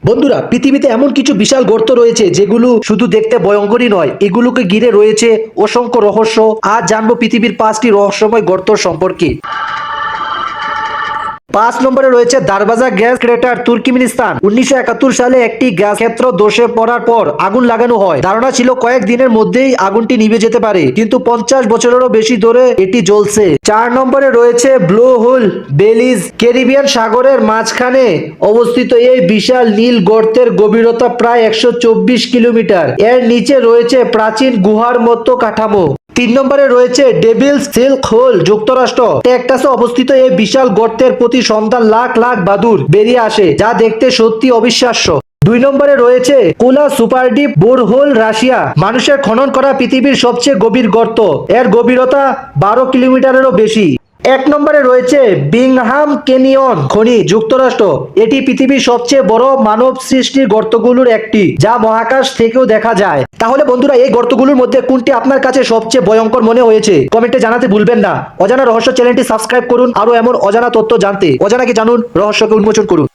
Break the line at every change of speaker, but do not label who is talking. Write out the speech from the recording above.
বন্ধুরা, পৃথিবীতে এমন কিছু বিশাল গর্ত রয়েছে যেগুলো শুধু দেখতে ভয়ঙ্করই নয়, এগুলোকে ঘিরে রয়েছে অসংখ্য রহস্য। আজ জানবো পৃথিবীর 5টি রহস্যময় গর্ত সম্পর্কে। 5 নম্বরে রয়েছে দারবাজা গ্যাস ক্রেটার, তুর্কমেনিস্তান। 1971 সালে একটি গ্যাস ক্ষেত্র ধসে পড়ার পর আগুন লাগানো হয়। ধারণা ছিল কয়েক দিনের মধ্যেই আগুনটি নিভে যেতে পারে, কিন্তু 50 বছরেরও বেশি ধরে এটি জ্বলছে। 4 নম্বরে রয়েছে ব্লু হোল, বেলিজ। ক্যারিবিয়ান সাগরের মাঝখানে অবস্থিত এই বিশাল নীল গর্তের গভীরতা প্রায় 124 কিলোমিটার। এর নিচে রয়েছে প্রাচীন গুহার মতো কাঠামো। 3 নম্বরে রয়েছে ডেভিলস সিল্ক হোল, যুক্তরাষ্ট্র। টেক্সাসে অবস্থিত এই বিশাল গর্তের প্রতি সন্ধ্যায় লাখ লাখ বাদুড় বেরিয়ে আসে, যা দেখতে সত্যি অবিশ্বাস্য। 2 নম্বরে রয়েছে কোলা সুপারডিপ বোরহোল, রাশিয়া। মানুষের খনন করা পৃথিবীর সবচেয়ে গভীর গর্ত, এর গভীরতা 12 কিলোমিটারেরও বেশি। 1 নম্বরে রয়েছে বিংহাম ক্যানিয়ন খনি, যুক্তরাষ্ট্র। এটি পৃথিবীর সবচেয়ে বড় মানব সৃষ্টির গর্তগুলোর একটি, যা মহাকাশ থেকেও দেখা যায়। তাহলে বন্ধুরা, এই গর্তগুলোর মধ্যে কোনটি আপনার কাছে সবচেয়ে ভয়ঙ্কর মনে হয়েছে কমেন্টে জানাতে ভুলবেন না। অজানা রহস্য চ্যানেলটি সাবস্ক্রাইব করুন, আরো এমন অজানা তথ্য জানতে। অজানাকে জানুন, রহস্যকে উন্মোচন করুন।